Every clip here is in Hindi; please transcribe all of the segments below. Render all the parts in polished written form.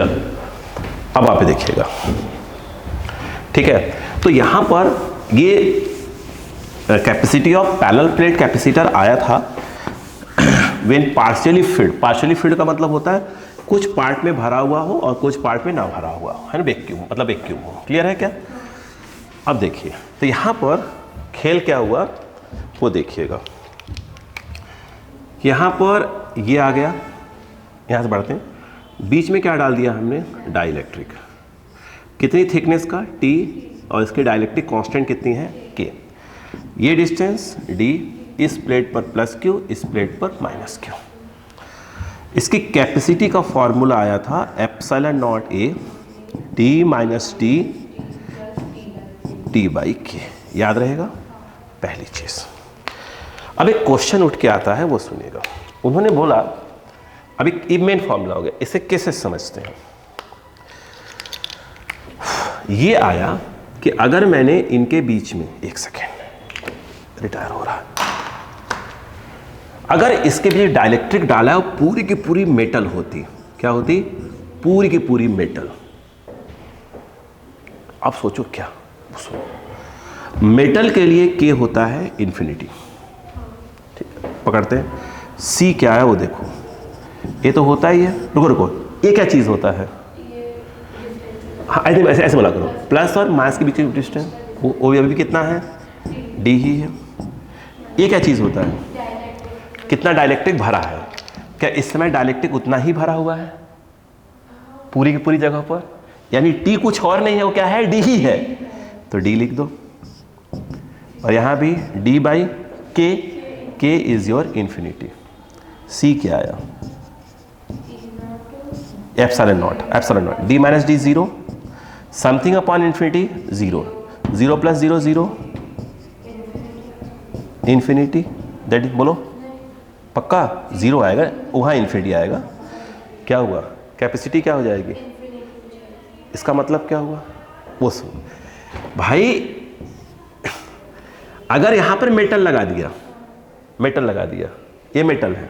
चलो अब आप देखिएगा, ठीक है। तो यहां पर ये capacity of parallel plate capacitor आया था when partially field. Partially field का मतलब होता है कुछ पार्ट में भरा हुआ हो और कुछ पार्ट में ना भरा हुआ हो, है ना, वैक्यूम, मतलब वैक्यूम हो। क्लियर है क्या? अब देखिए, तो यहां पर खेल क्या हुआ वो देखिएगा। यहां पर ये आ गया, यहां से बढ़ते हैं, बीच में क्या डाल दिया हमने, डाइलेक्ट्रिक। कितनी थिकनेस का, T, और इसकी डाइलेक्ट्रिक कांस्टेंट कितनी है, K। ये डिस्टेंस D, इस प्लेट पर प्लस Q, इस प्लेट पर माइनस Q। इसकी कैपेसिटी का फॉर्मूला आया था epsilon not A T minus T T by K। याद रहेगा पहली चीज। अब एक क्वेश्चन उठ के आता है, वो सुनिएगा। उन्होंने बोला, अभी मेन फॉर्मूला हो गया, इसे कैसे समझते हैं। ये आया कि अगर मैंने इनके बीच में, एक सेकेंड, रिटायर हो रहा है, अगर इसके बीच डाइलेक्ट्रिक डाला है, पूरी की पूरी मेटल होती, क्या होती, पूरी की पूरी मेटल। अब सोचो क्या, मेटल के लिए के होता है इन्फिनिटी, ठीक है, पकड़ते हैं। सी क्या है वो देखो, ये तो होता ही है, रुको रुको, ये क्या चीज होता है, हाँ आई थिंक ऐसे ऐसे बोला करो, प्लस और माइनस के बीच की डिस्टेंस, वो अभी भी कितना है, डी ही है। ये क्या चीज होता है, कितना डाइलेक्ट्रिक भरा है, क्या इस समय डाइलेक्ट्रिक उतना ही भरा हुआ है पूरी की पूरी जगह पर, यानी टी कुछ और नहीं है, वो क्या है, डी ही है, तो डी लिख दो। और यहां भी डी बाई के, के इज योर इंफिनिटी। सी क्या आया, epsilon not, epsilon not, D minus D zero, something upon infinity zero, zero plus zero zero, infinity, that is, बोलो पक्का जीरो आएगा, वहां इंफिनिटी आएगा। क्या हुआ, कैपेसिटी क्या हो जाएगी, इसका मतलब क्या हुआ, वो सुन भाई। अगर यहां पर मेटल लगा दिया, मेटल लगा दिया, ये मेटल है,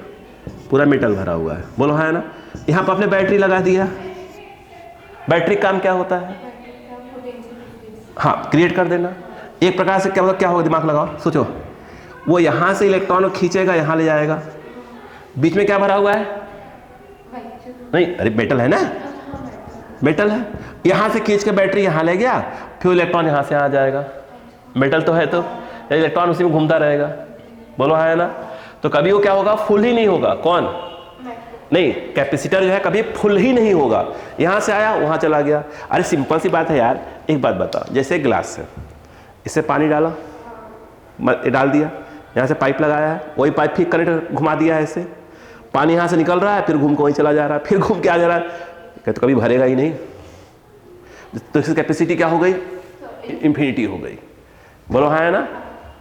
पूरा मेटल भरा हुआ है, बोलो हाँ है ना। यहां पर आपने बैटरी लगा दिया, बैटरी काम क्या होता है, हाँ क्रिएट कर देना। एक प्रकार से क्या मतलब, क्या होगा, दिमाग लगाओ, सोचो, वो यहां से इलेक्ट्रॉन को खींचेगा, यहां ले जाएगा, बीच में क्या भरा हुआ है, नहीं अरे मेटल है ना, मेटल है, यहां से खींच के बैटरी यहां ले गया, फिर इलेक्ट्रॉन यहां से आ जाएगा, मेटल तो है, तो इलेक्ट्रॉन उसी में घूमता रहेगा, बोलो है ना। तो कभी वो क्या होगा, फुल ही नहीं होगा, कौन, नहीं कैपेसिटर जो है कभी फुल ही नहीं होगा, यहां से आया वहां चला गया। अरे सिंपल सी बात है यार, एक बात बताओ, जैसे ग्लास है, इससे पानी डाला, डाल दिया, यहां से पाइप लगाया है, वही पाइप फिर करंट घुमा दिया है, ऐसे पानी यहां से निकल रहा है, फिर घूम के वहीं चला जा रहा है, फिर घूम के आ जा रहा है, तो कभी भरेगा ही नहीं, तो इसकी कैपेसिटी क्या हो गई, इंफिनिटी हो गई, बोलो हाँ है ना,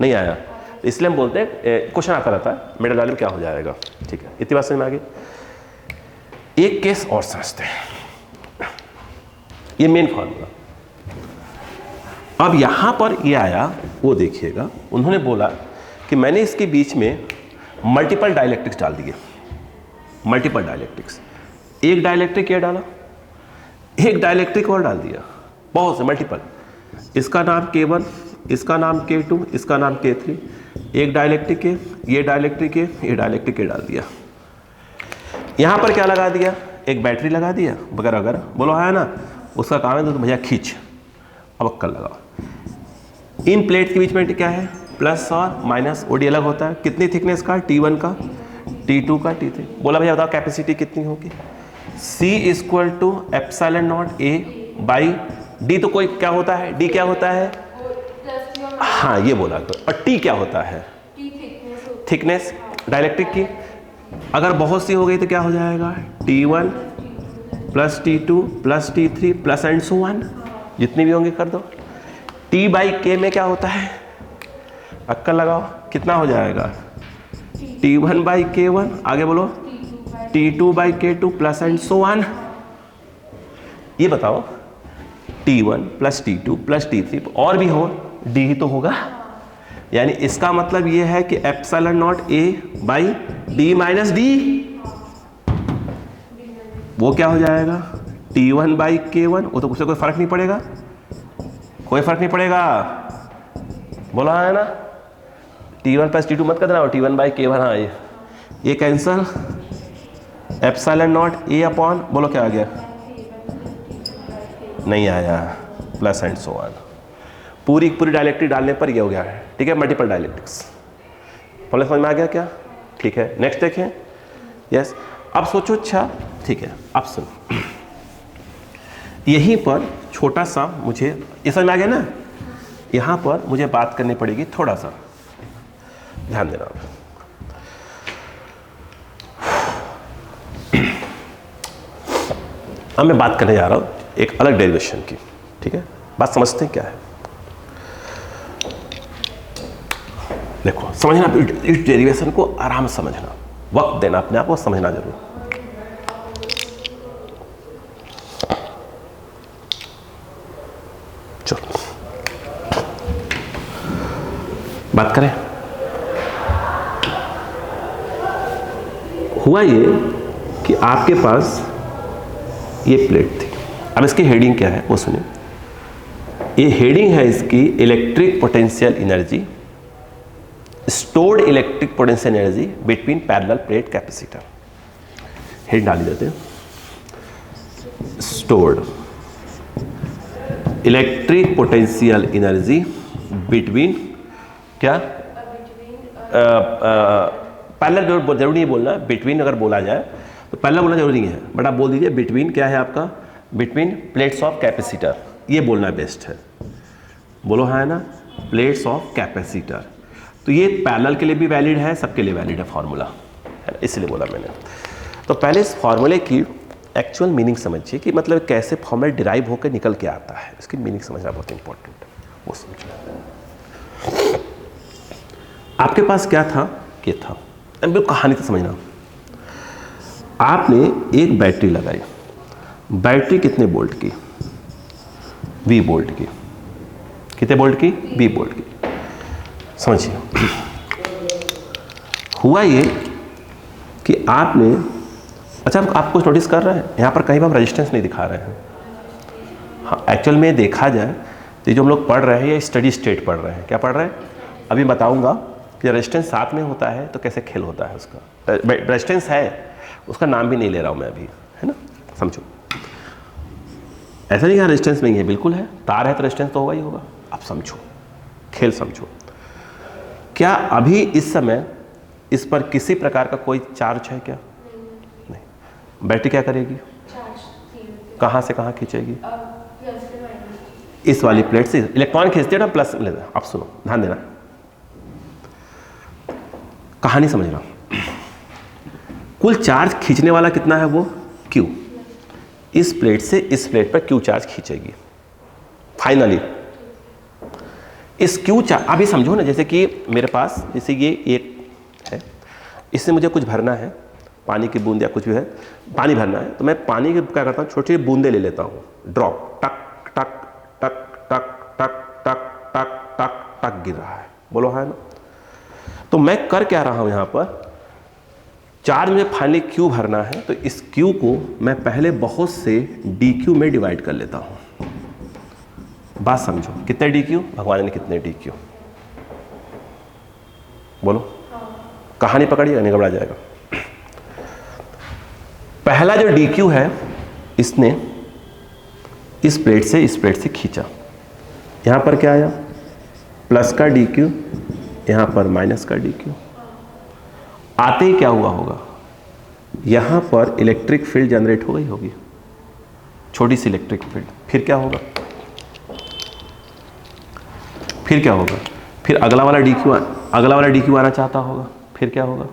नहीं आया। इसलिए हम बोलते हैं, क्वेश्चन आता रहता है मेटल डालने में क्या हो जाएगा, ठीक है, इतनी बात समझ में आ गई। एक केस और समझते हैं, ये मेन फॉर्मूला। अब यहां पर ये आया, वो देखिएगा, उन्होंने बोला कि मैंने इसके बीच में मल्टीपल डाइलेक्ट्रिक्स डाल दिए, मल्टीपल डाइलेक्ट्रिक्स, एक डाइलेक्ट्रिक ये डाला, एक डाइलेक्ट्रिक और डाल दिया, बहुत से मल्टीपल, इसका नाम K1, इसका नाम K2, इसका नाम K3, एक डाइलेक्ट्रिक है, ये डाइलेक्ट्रिक है, ये डाइलेक्ट्रिक है डाल दिया। यहां पर क्या लगा दिया, एक बैटरी लगा दिया वगैरह वगैरह, बोलो है ना, उसका काम है तो भैया खींच, अब अक्कल लगाओ। इन प्लेट के बीच में क्या है, प्लस और माइनस, ओडी अलग होता है, कितनी थिकनेस का, T1 का, T2 का, T3, बोला भैया बताओ कैपेसिटी कितनी होगी, C equal to epsilon not A by D, तो कोई क्या होता है, डी क्या होता है, हाँ ये बोला तो, और टी क्या होता है, थिकनेस डाइलेक्ट्रिक की, अगर बहुत सी हो गई तो क्या हो जाएगा, T1 plus T2 plus T3 plus and so on, जितनी भी होंगी कर दो। T बाई के में क्या होता है, अक्कल लगाओ, कितना हो जाएगा, T1 बाई K1, आगे बोलो T2 by K2 plus and so on. ये बताओ T1 plus T2 plus T3 और भी हो, डी ही तो होगा, यानी इसका मतलब ये है कि epsilon not A by D minus D, वो क्या हो जाएगा, T1 बाई K1, वो तो उससे कोई फर्क नहीं पड़ेगा, कोई फर्क नहीं पड़ेगा, बोला है ना। T1 प्लस T2 मत कर देना, T1 बाई K1, हाँ ये cancel, epsilon not A upon, बोलो क्या आ गया, नहीं आया, प्लस एंड सो ऑन। पूरी डायलेक्ट्रिक डालने पर ये हो गया है, ठीक है, मल्टीपल डायलेक्ट्रिक्स। बोले समझ में आ गया क्या, ठीक है। नेक्स्ट देखें, यस। अब सोचो, अच्छा ठीक है, अब सुनो, यहीं पर छोटा सा मुझे ये समझ में आ गया ना, यहां पर मुझे बात करनी पड़ेगी, थोड़ा सा ध्यान देना। अब मैं बात करने जा रहा हूं एक अलग डेरिवेशन की, ठीक है, बात समझते हैं क्या है। देखो समझना, इस डेरिवेशन को आराम से समझना, वक्त देना अपने आप को, समझना जरूर। चलो बात करें। हुआ ये कि आपके पास ये प्लेट थी, अब इसकी हेडिंग क्या है वो सुनिए। ये हेडिंग है इसकी, electric potential energy, stored electric potential energy between parallel plate capacitor. Head डाल देते हैं, stored electric potential energy between क्या, पैरेलल जरूरी नहीं बोलना, बिटवीन अगर बोला जाए तो पैरेलल बोलना जरूरी नहीं है, बट आप बोल दीजिए बिटवीन क्या है आपका, बिटवीन प्लेट्स ऑफ कैपेसिटर, ये बोलना बेस्ट है, बोलो हाँ है ना, प्लेट्स ऑफ कैपेसिटर। तो ये पैरेलल के लिए भी वैलिड है, सबके लिए वैलिड है फॉर्मूला, है ना, इसलिए बोला मैंने। तो पहले इस फॉर्मूले की एक्चुअल मीनिंग समझिए कि मतलब कैसे फॉर्मूला डिराइव होकर निकल के आता है, इसकी मीनिंग समझना बहुत इंपॉर्टेंट है, वो समझिए। आपके पास क्या था, ये था, बिल्कुल कहानी तो समझना। आपने एक बैटरी लगाई, बैटरी कितने वोल्ट की, V वोल्ट की, कितने वोल्ट की, V वोल्ट की, समझिए। हुआ ये कि आपने, अच्छा आप कुछ नोटिस कर रहे हैं, यहाँ पर कहीं भी हम रेजिस्टेंस नहीं दिखा रहे हैं। हाँ एक्चुअल में देखा जाए तो जो हम लोग पढ़ रहे हैं ये स्टडी स्टेट पढ़ रहे हैं, क्या पढ़ रहे हैं, अभी बताऊंगा कि रेजिस्टेंस साथ में होता है तो कैसे खेल होता है उसका। रेजिस्टेंस है, उसका नाम भी नहीं ले रहा हूँ मैं अभी, है ना, समझो। ऐसा नहीं कि रेजिस्टेंस नहीं है, बिल्कुल है, तार है तो रेजिस्टेंस तो होगा ही होगा। आप समझो, खेल समझो। क्या अभी इस समय इस पर किसी प्रकार का कोई चार्ज है क्या, नहीं। बैटरी क्या करेगी, कहाँ से कहाँ खींचेगी, इस वाली प्लेट से इलेक्ट्रॉन खींचते हैं ना, प्लस लेना। आप सुनो, ध्यान देना, कहानी समझना। कुल चार्ज खींचने वाला कितना है, वो Q, इस प्लेट से इस प्लेट पर Q चार्ज खींचेगी फाइनली। इस Q चार्ज अभी समझो ना, जैसे कि मेरे पास जैसे ये एक है, इससे मुझे कुछ भरना है, पानी की बूंद या कुछ भी है, पानी भरना है, तो मैं पानी की क्या करता हूँ, छोटी छोटी बूंदे ले लेता हूँ, ड्रॉप, टक टक टक टक टक टक टक टक टक गिर रहा है, बोलो है ना। तो मैं कर क्या रहा हूँ, यहाँ पर चार्ज में फाइनली Q भरना है, तो इस Q को मैं पहले बहुत से dQ में डिवाइड कर लेता हूँ। बात समझो, कितने dQ, भगवान ने कितने dQ, बोलो, कहानी पकड़िएगा, नहीं घबरा जाएगा। पहला जो dQ है, इसने इस प्लेट से खींचा, यहां पर क्या आया, प्लस का dQ, यहां पर माइनस का dQ। आते ही क्या हुआ होगा, यहां पर इलेक्ट्रिक फील्ड जनरेट हो गई होगी, छोटी सी इलेक्ट्रिक फील्ड। फिर क्या होगा, फिर अगला वाला dQ आना चाहता होगा, फिर क्या होगा,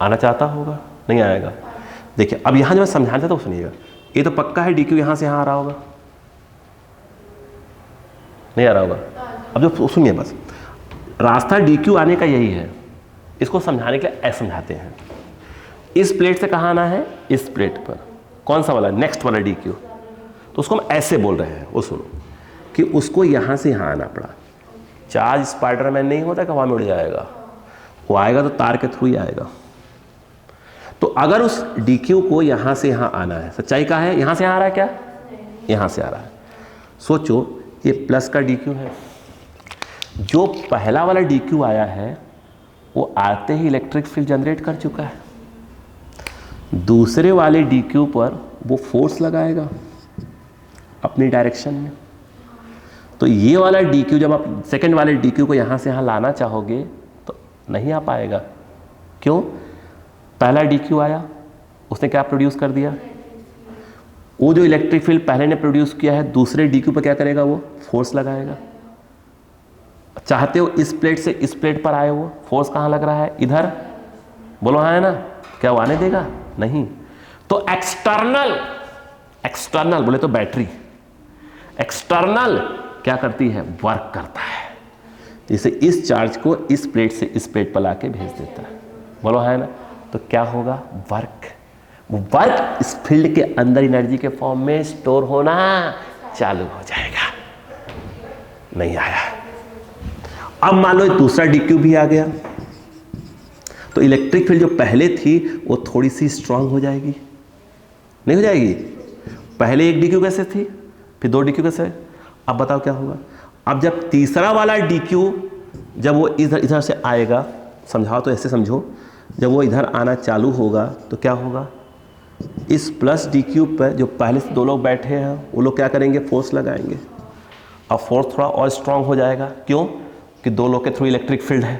आना चाहता होगा, नहीं आएगा। देखिए अब यहां जो मैं समझाना चाहता हूं सुनिएगा, ये तो पक्का है dQ यहां से यहां आ रहा होगा, नहीं आ रहा होगा। अब जो सुनिए, बस रास्ता dQ आने का यही है, इसको समझाने के लिए ऐसे समझाते हैं। इस प्लेट से कहाँ आना है, इस प्लेट पर, कौन सा वाला, नेक्स्ट वाला dQ, तो उसको हम ऐसे बोल रहे हैं, वो सुनो कि उसको यहाँ से यहाँ आना पड़ा। चार्ज स्पाइडरमैन नहीं होता कि हवा में उड़ जाएगा, वो आएगा तो तार के थ्रू ही आएगा। तो अगर उस DQ को यहां से यहां आना है, सच्चाई का है, यहां से आ रहा है क्या, यहां से आ रहा है। सोचो ये प्लस का DQ है, जो पहला वाला DQ आया है वो आते ही इलेक्ट्रिक फील्ड जनरेट कर चुका है, दूसरे वाले DQ पर वो फोर्स लगाएगा अपनी डायरेक्शन में। तो ये वाला DQ जब आप सेकंड वाले DQ को यहां से यहां लाना चाहोगे तो नहीं आ पाएगा। क्यों? पहला DQ आया, उसने क्या प्रोड्यूस कर दिया, वो जो इलेक्ट्रिक फील्ड पहले ने प्रोड्यूस किया है दूसरे DQ पर क्या करेगा, वो फोर्स लगाएगा। चाहते हो इस प्लेट से इस प्लेट पर आए, वो फोर्स कहाँ लग रहा है, इधर, बोलो हाँ है ना, क्या वो आने देगा, नहीं। तो एक्सटर्नल बोले तो बैटरी, एक्सटर्नल क्या करती है, वर्क करता है, जैसे इस चार्ज को इस प्लेट से इस प्लेट पर लाके भेज देता है, बोलो है ना। तो क्या होगा, वर्क इस फील्ड के अंदर एनर्जी के फॉर्म में स्टोर होना चालू हो जाएगा। नहीं आया। अब मान लो दूसरा DQ भी आ गया, तो इलेक्ट्रिक फील्ड जो पहले थी वो थोड़ी सी स्ट्रांग हो जाएगी, नहीं हो जाएगी? पहले एक DQ कैसे थी, फिर 2 DQ कैसे, अब बताओ क्या होगा। अब जब तीसरा वाला DQ जब वो इधर से आएगा, समझाओ तो ऐसे समझो, जब वो इधर आना चालू होगा तो क्या होगा, इस प्लस DQ पर जो पहले से 2 लोग बैठे हैं वो लोग क्या करेंगे, फोर्स लगाएंगे। अब फोर्स थोड़ा और स्ट्रांग हो जाएगा, क्यों कि 2 लोग के थ्रू इलेक्ट्रिक फील्ड है,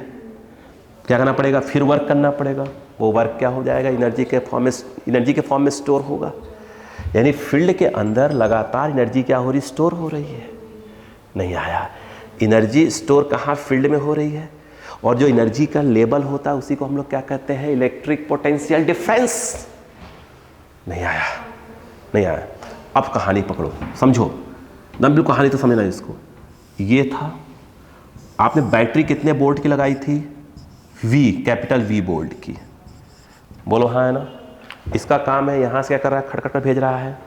क्या करना पड़ेगा, फिर वर्क करना पड़ेगा। वो वर्क क्या हो जाएगा, एनर्जी के फॉर्म में स्टोर होगा। यानी फील्ड के अंदर लगातार एनर्जी क्या हो रही, स्टोर हो रही है। नहीं आया। एनर्जी स्टोर कहाँ, फील्ड में हो रही है, और जो एनर्जी का लेवल होता है उसी को हम लोग क्या कहते हैं, इलेक्ट्रिक पोटेंशियल डिफरेंस। नहीं आया, नहीं आया। अब कहानी पकड़ो, समझो, नंबर कहानी तो समझना इसको। ये था, आपने बैटरी कितने वोल्ट की लगाई थी, कैपिटल V वोल्ट की, बोलो हाँ है ना। इसका काम है यहां से क्या कर रहा है, खटखट कर भेज रहा है,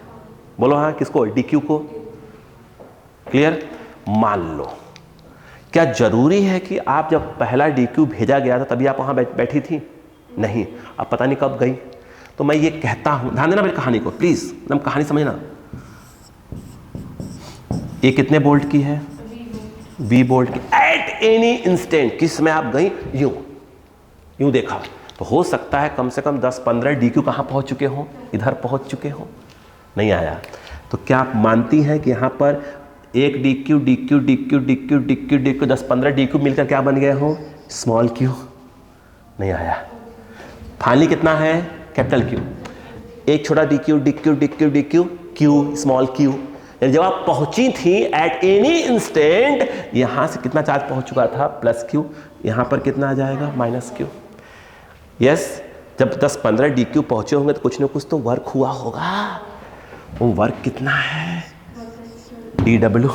बोलो हाँ, किसको, DQ को। क्लियर? मान लो, क्या जरूरी है कि आप जब पहला DQ भेजा गया था तभी आप वहां बैठी थी, नहीं, अब पता नहीं कब गई। तो मैं ये कहता हूं, ध्यान देना मेरी कहानी को प्लीज, एकदम कहानी समझना। ये कितने वोल्ट की है, V वोल्ट की। एट एनी इंस्टेंट, किस में आप गई, यूं देखा, तो हो सकता है कम से कम 10-15 DQ कहां पहुंच चुके हो, इधर पहुंच चुके हो। नहीं आया। तो क्या आप मानती हैं कि यहां पर एक DQ 10-15 DQ मिलकर क्या बन गए हो, स्मॉल q। नहीं आया। फाइनली कितना है, कैपिटल Q। एक छोटा DQ Q स्मॉल q। जब आप पहुंची थी एट एनी इंस्टेंट, यहां से कितना चार्ज पहुंच चुका था, प्लस Q, यहां पर कितना आ जाएगा, माइनस Q। यस, जब 10-15 DQ पहुंचे होंगे तो कुछ ना कुछ तो वर्क हुआ होगा। वो वर्क कितना है, dW।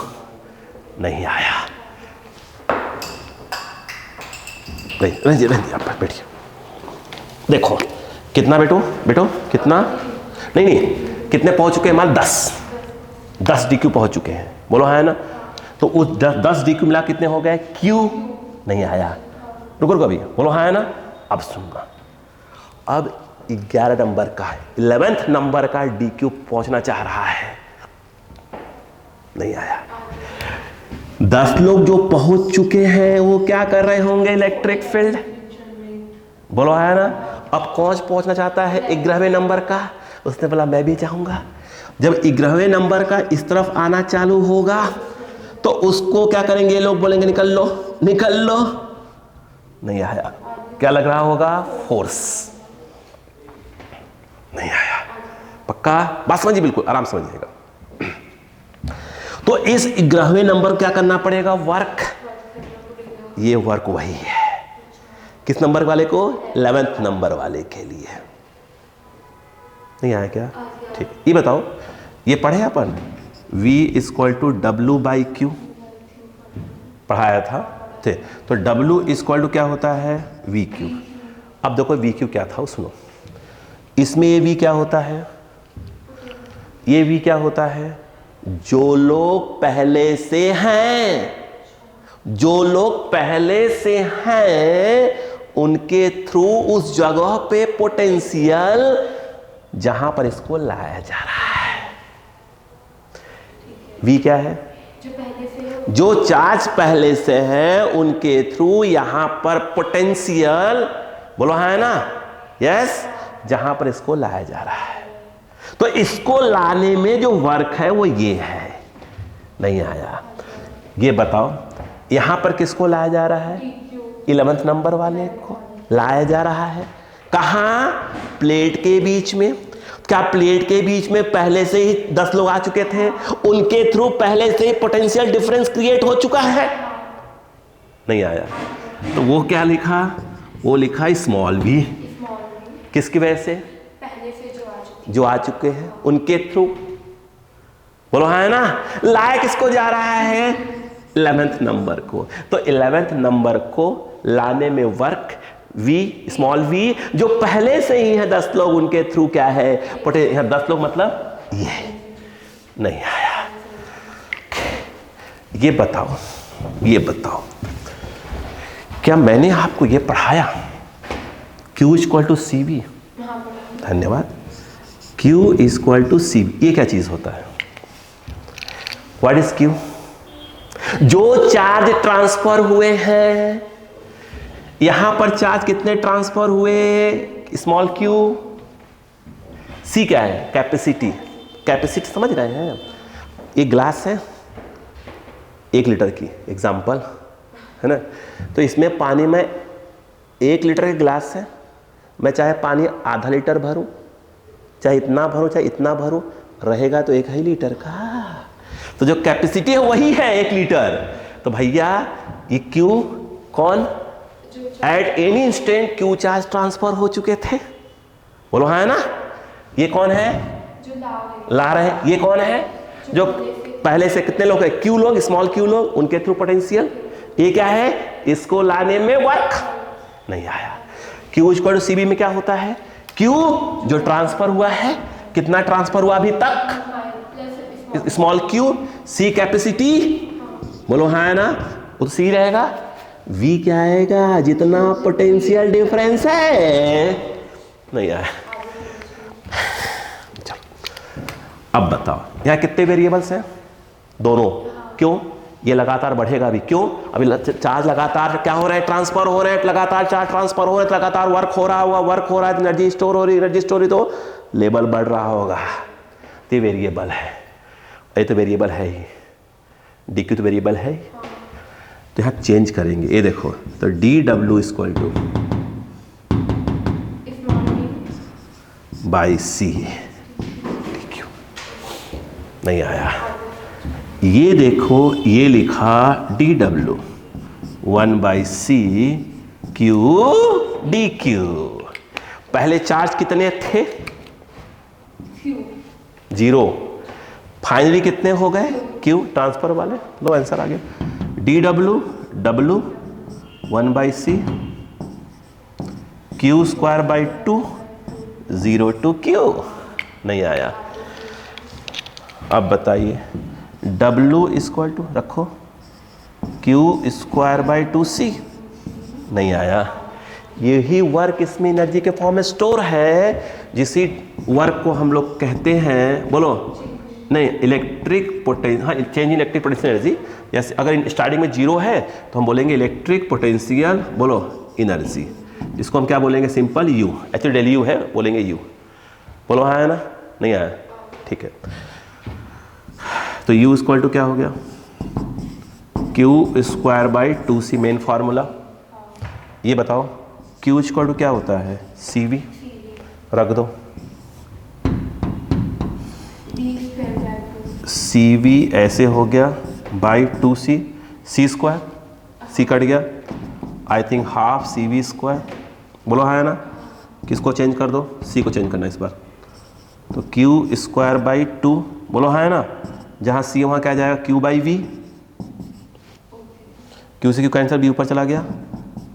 नहीं आया। आप बैठिए, देखो कितना बेटो कितना, नहीं कितने पहुंच चुके हैं, मान 10 DQ पहुंच चुके हैं, बोलो हाँ है ना। तो उस 10 DQ मिला कितने हो गए, Q। नहीं आया। रुको अभी, बोलो हाँ है ना। अब सुनना, अब 11 नंबर का 11th नंबर का DQ पहुंचना चाह रहा है, नहीं आया। 10 लोग जो पहुंच चुके हैं वो क्या कर रहे होंगे, इलेक्ट्रिक फील्ड, बोलो आया ना। अब कौन पहुंचना चाहता है, 11वें नंबर का, उसने बोला मैं भी चाहूंगा। जब 11वें नंबर का इस तरफ आना चालू होगा तो उसको क्या करेंगे, लोग बोलेंगे निकल लो। नहीं आया। क्या लग रहा होगा, फोर्स। नहीं आया। पक्का बात समझिए, बिल्कुल आराम समझिएगा। तो इस 11वें नंबर क्या करना पड़ेगा, वर्क। ये वर्क वही है, किस नंबर वाले को, 11th नंबर वाले के लिए। नहीं आया क्या, ठीक। ये बताओ, ये पढ़े अपन, V = W/Q पढ़ाया था, ठीक। तो W = क्या होता है, VQ। अब देखो VQ क्या था, सुनो। इसमें ये V क्या होता है, ये V क्या होता है, जो लोग पहले से हैं उनके थ्रू उस जगह पे पोटेंशियल जहां पर इसको लाया जा रहा है। वी क्या है? जो चार्ज पहले से है उनके थ्रू यहां पर पोटेंशियल, बोलो है ना, यस, जहां पर इसको लाया जा रहा है। तो इसको लाने में जो वर्क है वो ये है। नहीं आया? ये बताओ यहां पर किसको लाया जा रहा है? 11th नंबर वाले को लाया जा रहा है। कहां? प्लेट के बीच में। क्या प्लेट के बीच में पहले से ही 10 लोग आ चुके थे? उनके थ्रू पहले से ही पोटेंशियल डिफरेंस क्रिएट हो चुका है। नहीं आया? तो वो क्या लिखा? वो लिखा स्मॉल वी। किसकी वजह से? पहले से जो आ चुके हैं उनके थ्रू। बोलो है ना? लाया किसको जा रहा है? 11th नंबर को। तो 11th नंबर को लाने में वर्क वी, स्मॉल वी, जो पहले से ही है 10 लोग उनके थ्रू क्या है? 10 लोग मतलब ये। नहीं आया? ये बताओ क्या मैंने आपको ये पढ़ाया? Q equal to C V. धन्यवाद। Q equal to C V, ये क्या चीज होता है? What is Q? जो चार्ज ट्रांसफर हुए हैं, यहां पर चार्ज कितने ट्रांसफर हुए? Small q। C क्या है? कैपेसिटी। कैपेसिटी समझ रहे हैं? एक ग्लास है 1 लीटर की, एग्जांपल है ना। तो इसमें पानी में 1 लीटर का ग्लास है, मैं चाहे पानी आधा लीटर भरूं, चाहे इतना भरूं, चाहे इतना भरूं, रहेगा तो 1 ही लीटर का। तो जो कैपेसिटी है वही है 1 लीटर। तो भैया ये क्यू कौन? At any instant Q charge transfer हो चुके थे। बोलो है ना? ये कौन है? जो ला रहे हैं। ये कौन है? जो पहले से कितने लोग हैं? क्यू लोग, स्मॉल क्यू लोग, उनके थ्रू पोटेंशियल। ये क्या है? इसको लाने में वर्क। नहीं आया? क्यू इक्वल टू सीबी में क्या होता है? क्यू जो ट्रांसफर हुआ है, कितना ट्रांसफर हुआ अभी तक? Small Q. सी कैपेसिटी, बोलो है ना, तो सी रहेगा। वी क्या आएगा? जितना पोटेंशियल डिफरेंस है। नहीं आया? चलो अब बताओ यहां कितने वेरिएबल्स हैं? दोनों। क्यों? ये लगातार बढ़ेगा भी। क्यों? अभी चार्ज लगातार क्या हो रहा है? ट्रांसफर हो रहा है, लगातार चार्ज ट्रांसफर हो रहा है, लगातार वर्क हो रहा है, एनर्जी स्टोर हो रही है, एनर्जी स्टोर, तो लेवल बढ़ रहा होगा। ये वेरिएबल है, ये तो वेरिएबल है ही, डी क्यू तो वेरिएबल है ही। तो यहाँ चेंज करेंगे। ये देखो, तो D W equal to by C. नहीं आया? ये देखो, ये लिखा D W 1/c Q D Q. पहले चार्ज कितने थे? 0। फाइनली कितने हो गए? क्यू ट्रांसफर वाले। लो आंसर आ गया। D W W 1/c Q square by 2 0 to Q. नहीं आया? अब बताइए W इक्वल टू रखो क्यू स्क्वायर बाई 2c। नहीं आया? यही वर्क इसमें एनर्जी के फॉर्म में स्टोर है, जिसी वर्क को हम लोग कहते हैं, बोलो नहीं, इलेक्ट्रिक पोटेंशियल। हाँ, चेंज इलेक्ट्रिक पोटेंशियल एनर्जी। जैसे अगर स्टार्टिंग में 0 है तो हम बोलेंगे इलेक्ट्रिक पोटेंशियल, बोलो एनर्जी। इसको हम क्या बोलेंगे? Simple you. Actually daily you है, बोलेंगे यू। बोलो आया ना? नहीं आया? ठीक है। तो यू इक्वल टू क्या हो गया? Q square by 2c main formula. ये बताओ क्यू इक्वल टू क्या होता है? C V. रख दो। सी वी ऐसे हो गया by 2c, C square, C cut गया, I think half C V square. बोलो है ना? किसको चेंज कर दो? सी को चेंज करना इस बार। तो क्यू स्क्वायर बाई 2, बोलो है ना, जहाँ सी वहाँ क्या जाएगा? Q by V. क्यू से क्यू कैंसिल, बी ऊपर चला गया,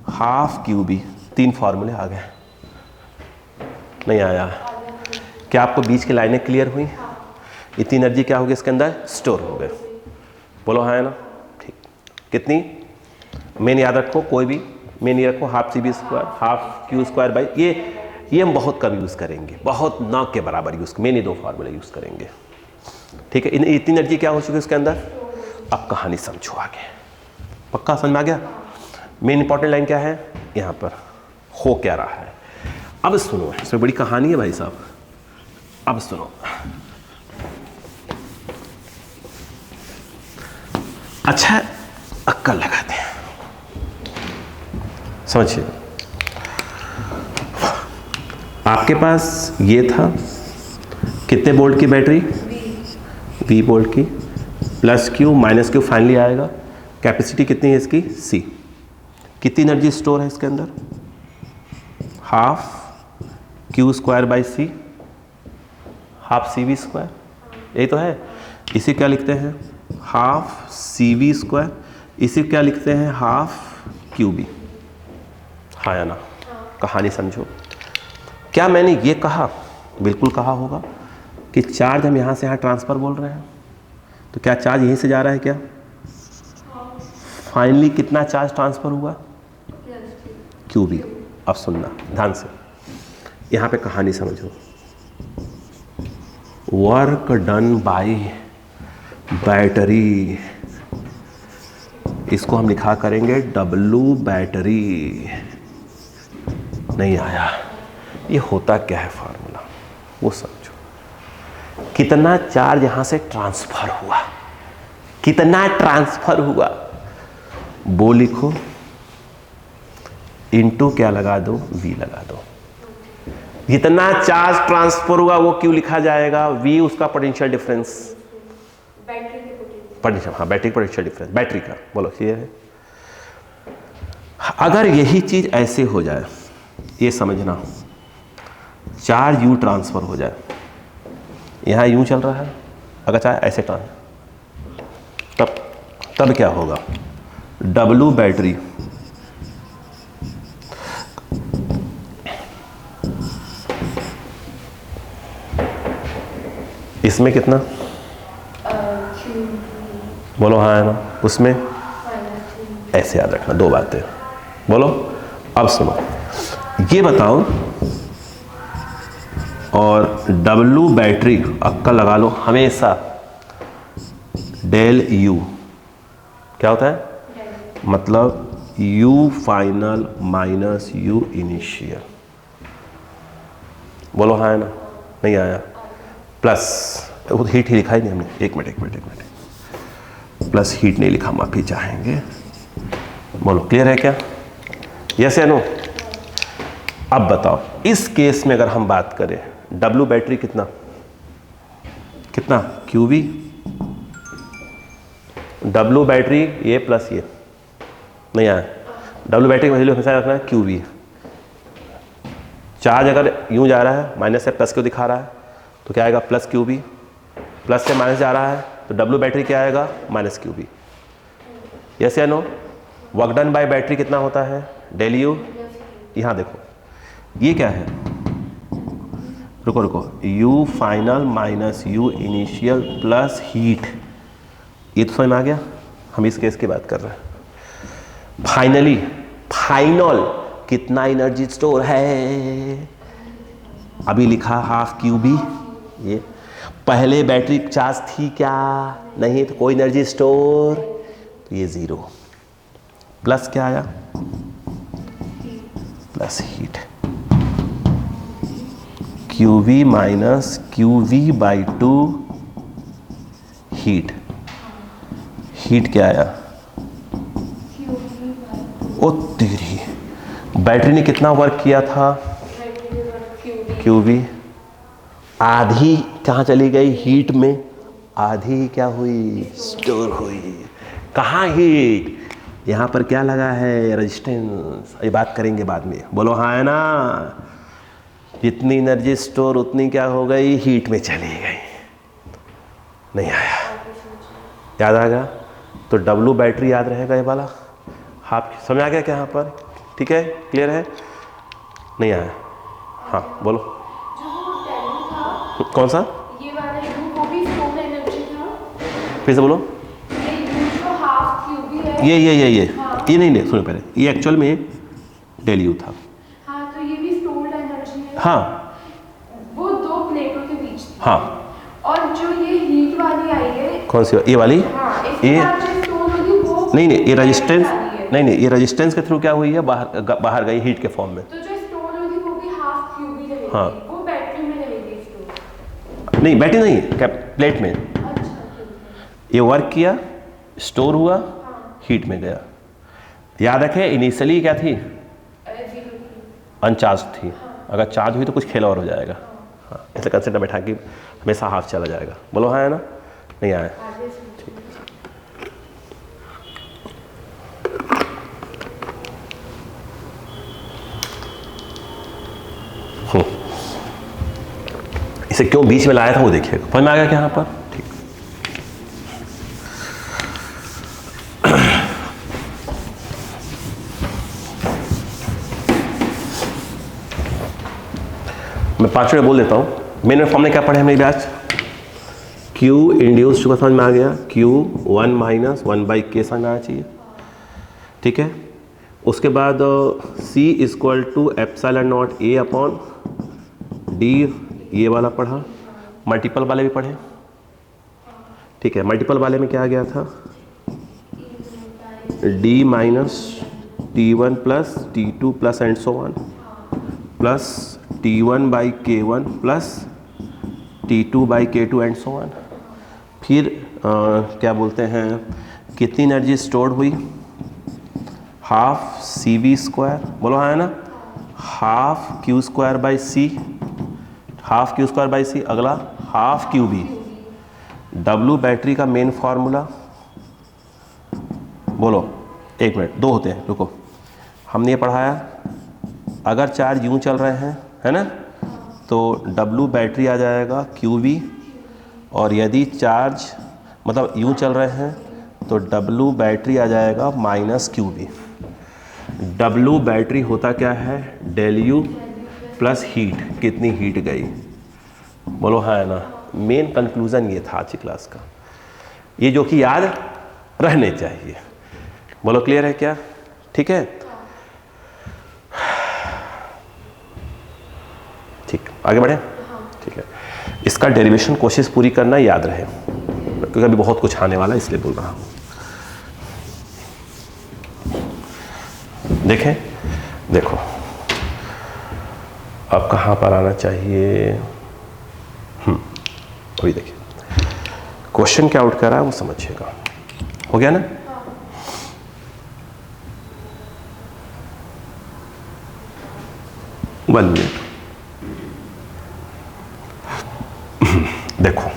हाफ क्यू बी। 3 फॉर्मूले आ गए। नहीं आया? क्या आपको बीच की लाइनें क्लियर हुई? इतनी एनर्जी क्या होगी इसके अंदर? स्टोर हो गए। बोलो है ना? ठीक। कितनी? मेन याद रखो, कोई भी मैं नहीं रखूँ half C V square half Q square by ये हम बहुत कम यूज़ करेंगे, बहुत ना के बराबर यूज़, मैं नहीं 2 फार्मूले यूज़ करेंगे। ठीक है, इतनी एनर्जी क्या हो चुकी है उसके अंदर। अब कहानी समझो आगे, पक्का समझ में आ गया। मेन इंपॉर्टेंट लाइन क्या है यहाँ पर, हो क्या रहा है। अब सुनो, इसमें बड़ी कहानी है भाई साहब। अब सुनो, अच्छा अक्कल लगाते हैं, समझिए। आपके पास ये था कितने वोल्ट की बैटरी, 20 वोल्ट की, plus Q minus Q finally आएगा। कैपेसिटी कितनी है इसकी, सी। कितनी एनर्जी स्टोर है इसके अंदर, half Q square by C, half C V square, यही तो है। इसे क्या लिखते हैं, हाफ सी वी स्क्वायर। इसे क्या लिखते हैं, हाफ क्यू बी। हाँ या ना, कहानी समझो। क्या मैंने ये कहा, बिल्कुल कहा होगा कि चार्ज हम यहाँ से यहाँ ट्रांसफ़र बोल रहे हैं, तो क्या चार्ज यहीं से जा रहा है क्या। फाइनली कितना चार्ज ट्रांसफ़र हुआ, क्यू बी। अब सुनना ध्यान से, यहाँ पे कहानी समझो। वर्क डन बाय बैटरी, इसको हम लिखा करेंगे W बैटरी। नहीं आया, ये होता क्या है फार्मूला वो समझो। कितना चार्ज यहां से ट्रांसफर हुआ, कितना ट्रांसफर हुआ वो लिखो, इनटू क्या लगा दो, V लगा दो। जितना चार्ज ट्रांसफर हुआ वो क्यों लिखा जाएगा, V उसका पोटेंशियल डिफरेंस, पोटेंशियल, हाँ बैटरी पोटेंशियल डिफरेंस, बैटरी का बोलो क्लियर है। अगर यही चीज ऐसे हो जाए, ये समझना, चार्ज यू ट्रांसफर हो जाए, यहां यूं चल रहा है, अगर चाहे ऐसे ट्रांसफर, तब क्या होगा, W बैटरी इसमें कितना, बोलो हाँ है ना, उसमें ऐसे याद रखना, 2 बातें बोलो। अब सुनो, ये बताओ, और W बैटरी, अक्कल लगा लो हमेशा, डेल U क्या होता है, मतलब U final minus U initial. बोलो हाँ है ना, नहीं आया, प्लस वो हीट ही लिखा ही नहीं हमने, एक मिनट, प्लस हीट नहीं लिखा, माफी चाहेंगे। बोलो क्लियर है क्या, यस या नो। अब बताओ, इस केस में अगर हम बात करें, W बैटरी कितना QV, W बैटरी ये प्लस ये, नहीं आया, W बैटरी का वैल्यू हमेशा रखना है QV। चार्ज अगर यूं जा रहा है, माइनस से प्लस क्यों दिखा रहा है, तो क्या आएगा, प्लस QV। प्लस से माइनस जा रहा है, तो W बैटरी क्या आएगा, माइनस QV। यस या no. Work done by battery कितना होता है, डेल U। यहाँ देखो ये क्या है, रुको, U final minus U initial plus heat, ये तो समझ में आ गया। हम इस केस की बात कर रहे हैं। फाइनली फाइनल कितना एनर्जी स्टोर है, अभी लिखा हाफ QB। ये पहले बैटरी चार्ज थी क्या, नहीं, तो कोई एनर्जी स्टोर, तो ये 0, प्लस क्या आया, plus heat, QV minus QV by 2 heat क्या आया, ओ तेरी, बैटरी ने कितना वर्क किया था, QV, आधी कहाँ चली गई, हीट में, आधी क्या हुई, स्टोर हुई। कहाँ हीट, यहाँ पर क्या लगा है, रेजिस्टेंस, ये बात करेंगे बाद में, बोलो हाँ है ना। जितनी एनर्जी स्टोर उतनी क्या हो गई, हीट में चली गई। नहीं आया, याद आ गया, तो W बैटरी याद रहेगा ये वाला, हाफ, समझ आ गया क्या यहाँ पर, ठीक है, क्लियर है, नहीं आया, हाँ बोलो कौन सा, ये वाला वो भी स्टोर एनर्जी था, फिर से बोलो, ये जो हाफ क्यूबी है, ये नहीं सुनो पहले, ये एक्चुअल में डेल यू था। हाँ, तो ये भी स्टोर्ड एनर्जी है। हाँ वो दो प्लेटों के बीच थी। हाँ। और जो ये हीट वाली आई है, कौन सी? ये वाली? हाँ, इसके ये साथ जो स्टोर होगी वो नहीं नहीं, ये रेजिस्टेंस वाली है। नहीं नहीं, ये रेजिस्टेंस के थ्रू क्या हुई है, बाहर गई हीट के फॉर्म में। तो जो स्टोर होगी वो भी हाफ क्यूब ही रहेगी। हाँ। वो बैटरी में रहेगी स्टोर। नहीं बैटरी नहीं, प्लेट में। अच्छा, ठीक है। ये वर्क किया, स्टोर हुआ, हीट में गया। याद रखें इनिशियली क्या थी? जीरो थी। अनचार्ज थी। अगर चार्ज हुई तो कुछ खेल और हो जाएगा। हाँ, ऐसे कंसेप्ट बैठा कि हमेशा हाफ चला जाएगा। बोलो हाँ है ना? नहीं आया? आगे से। इसे क्यों बीच में लाया था वो देखिएगा। समझ में आ गया क्या यहाँ पर? ठीक। मैं 5 मिनट बोल देता हूँ। मेन फॉर्म में क्या पढ़े हमने आज? Q इंड्यूस का समझ में आ गया। Q 1 माइनस 1/k समझ में आना चाहिए। ठीक है। उसके बाद C equal to epsilon not A upon D, ये वाला पढ़ा। मल्टीपल वाले भी पढ़े। ठीक है। मल्टीपल वाले में क्या आ गया था? D minus T1 plus T2 plus and so on plus T1 by K1 plus T2 by K2 and so on. फिर क्या बोलते हैं, कितनी एनर्जी स्टोर्ड हुई? हाफ CV स्क्वायर, बोलो हाँ है ना? Half Q square by C, half Q square by C। अगला हाफ QB। W बैटरी का मेन फार्मूला, बोलो। 1 मिनट, 2 होते हैं, रुको। हमने ये पढ़ाया, अगर चार्ज यूं चल रहे हैं, है ना, तो W बैटरी आ जाएगा QB, और यदि चार्ज मतलब यूं चल रहे हैं तो W बैटरी आ जाएगा माइनस QB। W बैटरी होता क्या है? डेल यू प्लस हीट, कितनी हीट गई, बोलो हाँ है ना? मेन कंक्लूजन ये था आज की क्लास का, ये जो कि याद रहने चाहिए। बोलो क्लियर है क्या? ठीक है, ठीक, आगे बढ़े। ठीक है, इसका डेरिवेशन कोशिश पूरी करना, याद रहे, क्योंकि अभी बहुत कुछ आने वाला है इसलिए बोल रहा हूँ। देखें, देखो अब कहाँ पर आना चाहिए। अभी देखिए क्वेश्चन क्या आउट कर रहा है वो समझिएगा। हो गया ना? One minute. देखो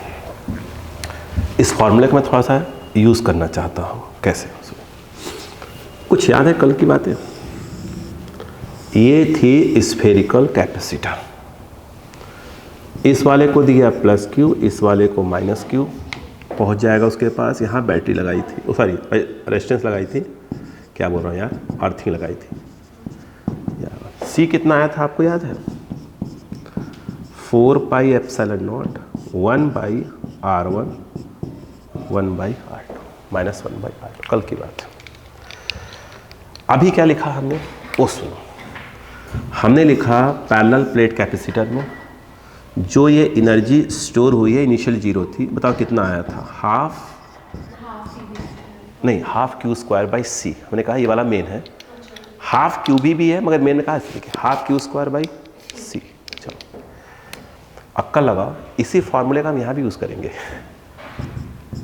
इस फॉर्मूले को मैं थोड़ा सा यूज करना चाहता हूँ। कैसे? कुछ याद है कल की बातें? ये थी स्फेरिकल कैपेसिटर, इस वाले को दिया प्लस Q, इस वाले को माइनस Q, पहुंच जाएगा उसके पास। यहाँ बैटरी लगाई थी, सॉरी रेजिस्टेंस लगाई थी, क्या बोल रहा हूँ यार, अर्थिंग लगाई थी यार। C कितना आया था आपको याद है? 4 pi epsilon not 1/R1 1/R2 minus 1/R2। कल की बात। अभी क्या लिखा हमने वो सुनो। हमने लिखा पैरेलल प्लेट कैपेसिटर में जो ये एनर्जी स्टोर हुई है इनिशियल 0 थी, बताओ कितना आया था? Half Q square by C। हमने कहा ये वाला मेन है, हाफ QB भी है मगर मेन में कहा इसलिए कि half Q square by C। चलो अक्कल लगाओ, इसी फॉर्मूले का हम यहाँ भी यूज़ करेंगे,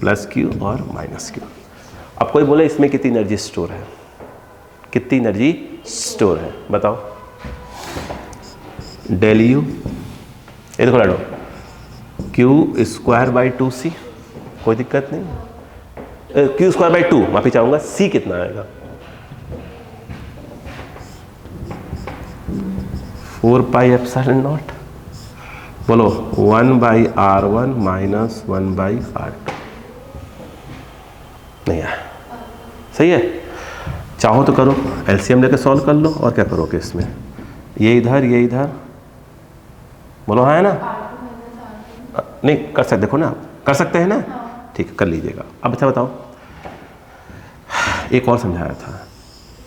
प्लस Q और माइनस Q। अब कोई बोले इसमें कितनी एनर्जी स्टोर है, कितनी एनर्जी स्टोर है बताओ? डेल यू, ये देखो लाडो, Q स्क्वायर बाई 2C, कोई दिक्कत नहीं। Q स्क्वायर बाई 2, माफी चाहूंगा, C कितना आएगा? 4 पाई एप्सिलॉन नॉट, बोलो 1/R1 माइनस 1/R2। नहीं आया, सही है। चाहो तो करो, एलसीएम लेके सॉल्व कर लो, और क्या करोगे इसमें, ये इधर ये इधर, बोलो हाँ है ना? नहीं कर सकते, देखो ना कर सकते हैं ना, ठीक है कर लीजिएगा। अब अच्छा बताओ, एक और समझाया था,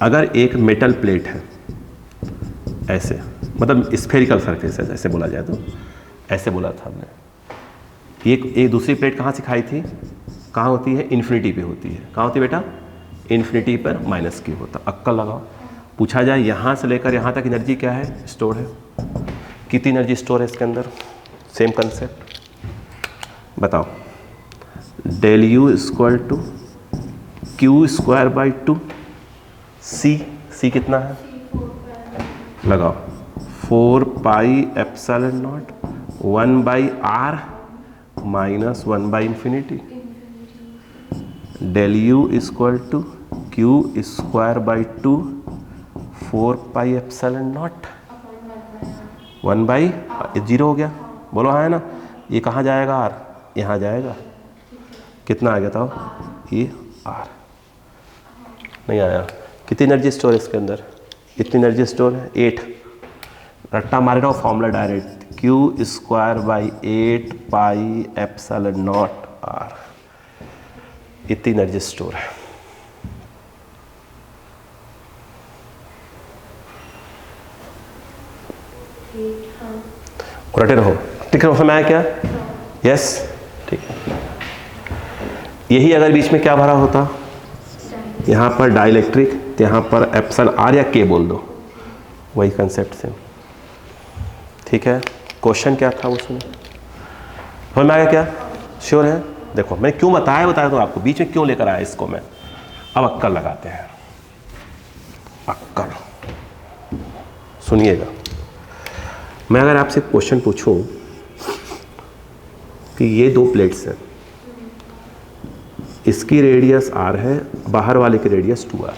अगर एक मेटल प्लेट है, ऐसे, मतलब स्फेरिकल सरफेस है ऐसे बोला जाए तो, ऐसे बोला था हमने। एक दूसरी प्लेट कहाँ सिखाई थी, कहाँ होती है, इन्फिनिटी पे होती है। कहाँ होती है बेटा, इन्फिनिटी पर माइनस क्यू होता। अक्कल लगाओ। पूछा जाए यहाँ से लेकर यहाँ तक एनर्जी क्या है, स्टोर है, कितनी एनर्जी स्टोर है इसके अंदर, सेम कंसेप्ट बताओ। Del U equal to Q square by two C कितना है लगाओ, 4 pi epsilon not 1 by R minus 1 by infinity. Del U equal to Q square by 2 4 pi epsilon not 1 by, zero हो गया, बोलो हाँ है ना। ये कहाँ जाएगा, आर यहाँ जाएगा, कितना आ गया था ये आर, नहीं आया। कितनी एनर्जी स्टोर है इसके अंदर, कितनी एनर्जी स्टोर है 8, रट्टा मारे रहो formula direct, Q square by 8 pi epsilon not R, इतनी एनर्जी स्टोर है। रटे रहो, ठीक है, समझ आया क्या, यस ठीक है। यही अगर बीच में क्या भरा होता, यहाँ पर डाइलेक्ट्रिक, तो यहाँ पर एप्सिलॉन आर या के बोल दो, वही कंसेप्ट से, ठीक है। क्वेश्चन क्या था उसमें, समझ में आया क्या, श्योर है। देखो मैं क्यों बताया तो आपको, बीच में क्यों लेकर आया इसको मैं। अब अक्कल लगाते हैं, अक्कल सुनिएगा। मैं अगर आपसे क्वेश्चन पूछूं कि ये दो प्लेट्स हैं, इसकी रेडियस r है, बाहर वाले की रेडियस 2r,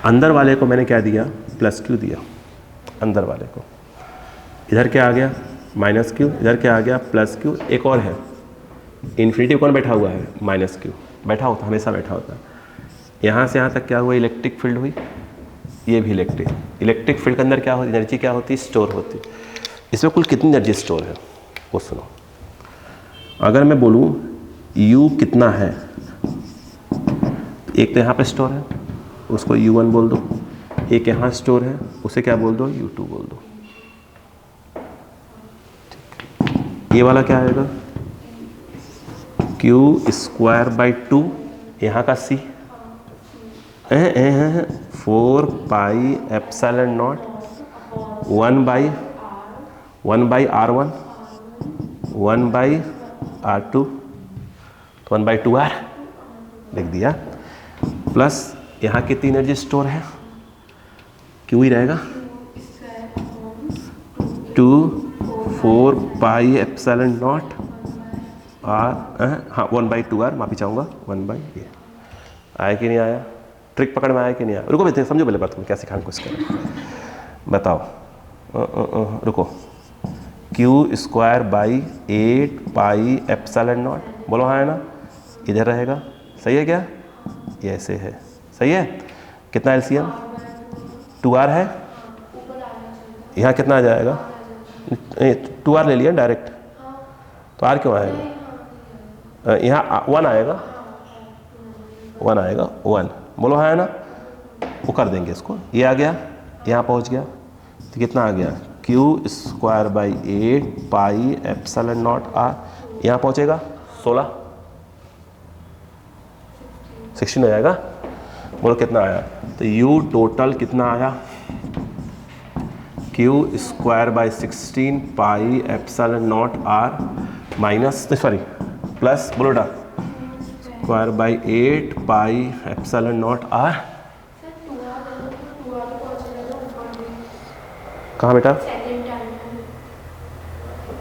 अंदर वाले को मैंने क्या दिया, प्लस क्यू दिया, अंदर वाले को, इधर क्या आ गया माइनस क्यू, इधर क्या आ गया प्लस क्यू। एक और है, इन्फिनिटी कौन बैठा हुआ है, माइनस क्यू बैठा होता, हमेशा बैठा होता है। यहाँ से यहाँ तक क्या हुआ, इलेक्ट्रिक फील्ड हुई, ये भी इलेक्ट्रिक फील्ड के अंदर क्या होती, एनर्जी क्या होती, स्टोर होती। इसमें कुल कितनी एनर्जी स्टोर है वो सुनो। अगर मैं बोलूँ U कितना है, एक तो यहाँ पे स्टोर है, उसको U1 बोल दो, एक यहाँ स्टोर है, उसे क्या बोल दो, U2 बोल दो। ये वाला क्या आएगा, Q स्क्वायर बाई 2, यहाँ का C 4 pi epsilon not 1 by R1 1 by R2 तो 1 बाई 2R लिख दिया, प्लस यहाँ कितनी एनर्जी स्टोर है, क्यों ही रहेगा 2 4 पाई एप्सिलॉन नॉट R, हाँ 1 बाई 2R, माफी चाहूँगा 1 बाई, ये आया कि नहीं आया, ट्रिक पकड़ में आया कि नहीं आया। रुको बेटे समझो पहले बात को, क्या सिखाने को इसका बताओ। रुको, Q square by 8 pi epsilon not, बोलो हाँ है ना, इधर रहेगा, सही है क्या, ये ऐसे है, सही है। कितना एलसीएम 2R है, यहाँ कितना आ जाएगा, 2R ले लिया डायरेक्ट, तो R क्यों आएगा, यहाँ 1 आएगा, 1 आएगा 1, बोलो हाँ है ना, वो कर देंगे इसको, ये आ गया, यहाँ पहुँच गया, तो कितना आ गया, Q square by 8 pi epsilon not R, यहाँ पहुँचेगा 16 हो जाएगा, बोलो कितना आया, तो U टोटल कितना आया, Q square by 16 pi epsilon not R minus sorry plus, बोलो डा square by 8 pi epsilon not R, कहाँ बेटा,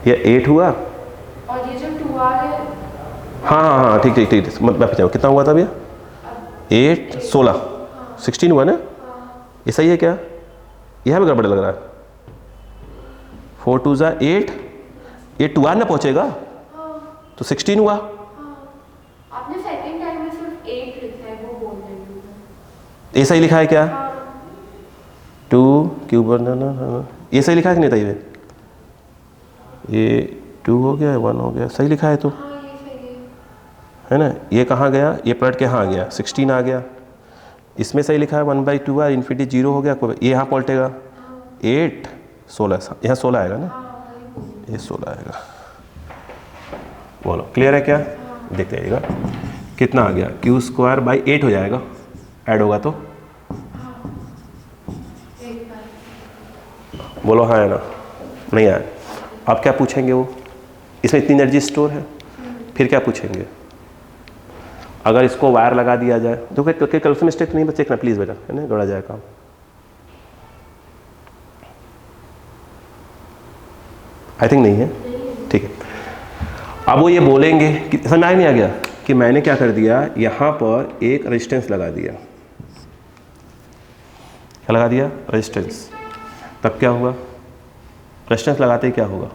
ये 8 हुआ और ये जो 2R है, हाँ ठीक, मतलब कितना हुआ था भैया, 8 16 हुआ ना, ये सही है क्या, यह भी गड़बड़ लग रहा है, 4 2 ज़ा 8, ये 2R ना पहुँचेगा तो 16 हुआ, आपने सेकंड टाइम में सिर्फ 8 लिखा है, वो बोल रही हूँ। ये सही लिखा है क्या, 2 क्यूब, ये सही लिखा है कि नहीं था, ये 2 हो गया 1 हो गया, सही लिखा है तो, हाँ ये सही है ना। ये कहाँ गया, ये पलट के यहाँ आ गया, 16 आ गया, इसमें सही लिखा है 1/2 है, इन्फिनिटी 0 हो गया, ये यहाँ पलटेगा 8 16, यहाँ 16 आएगा ना, ये 16 आएगा। बोलो क्लियर है क्या? देखते आइएगा कितना आ गया, q²/8 हो जाएगा, ऐड होगा तो बोलो हाँ है ना, नहीं आया। अब क्या पूछेंगे वो, इसमें इतनी एनर्जी स्टोर है, फिर क्या पूछेंगे? अगर इसको वायर लगा दिया जाए, देखो कल से मिस्टेक नहीं बचेगा प्लीज़ बेटा, है ना, गड़ा जाए काम। आई थिंक नहीं है, ठीक है। अब वो ये बोलेंगे कि समझ में नहीं आ गया कि मैंने क्या कर दिया, यहाँ पर एक रेजिस्टेंस लगा दिया, क्या लगा दिया? रेजिस्टेंस। तब क्या हुआ? रेजिस्टेंस लगाते ही क्या होगा?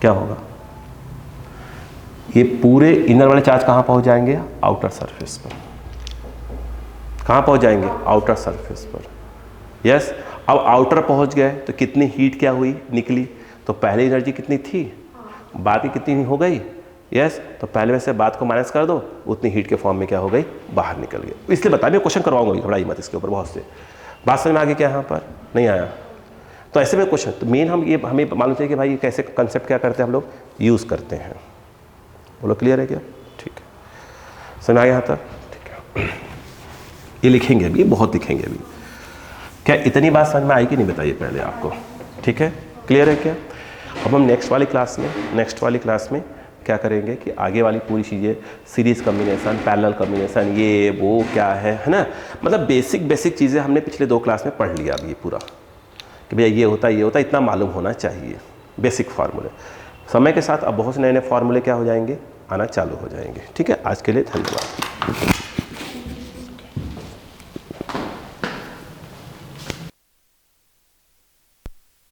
क्या होगा? ये पूरे इनर वाले चार्ज कहाँ पहुँच जाएंगे? आउटर सरफेस पर। कहाँ पहुँच जाएंगे? आउटर सरफेस पर। यस। अब आउटर पहुँच गए तो कितनी हीट क्या हुई, निकली? तो पहले एनर्जी कितनी थी, बाद की कितनी हो गई? यस। तो पहले में से बाद को माइनस कर दो, उतनी हीट के फॉर्म में क्या हो गई? बाहर निकल गई। इसलिए बता, मैं क्वेश्चन करवाऊंगा, घबराइए मत इसके ऊपर, बहुत से बात समझ में आगे क्या यहाँ पर नहीं आया तो ऐसे में क्वेश्चन, तो मेन हम ये हमें मालूम चाहिए कि भाई कैसे कंसेप्ट क्या करते हैं हम लोग, यूज़ करते हैं। बोलो क्लियर है क्या? ठीक है, समझ आ गया यहाँ तक? ठीक है, ये लिखेंगे अभी, बहुत लिखेंगे अभी। क्या इतनी बात समझ में आई कि नहीं बताइए पहले आपको? ठीक है, क्लियर है क्या? अब हम नेक्स्ट वाली क्लास में क्या करेंगे कि आगे वाली पूरी चीज़ें, सीरीज़ कम्बिनेशन, पैरेलल कम्बिनेशन, ये वो क्या है ना, मतलब बेसिक चीज़ें हमने पिछले 2 क्लास में पढ़ लिया अभी पूरा, कि भैया ये होता इतना मालूम होना चाहिए, बेसिक फार्मूले। समय के साथ अब बहुत से नए फार्मूले क्या हो जाएंगे, आना चालू हो जाएंगे। ठीक है, आज के लिए धन्यवाद।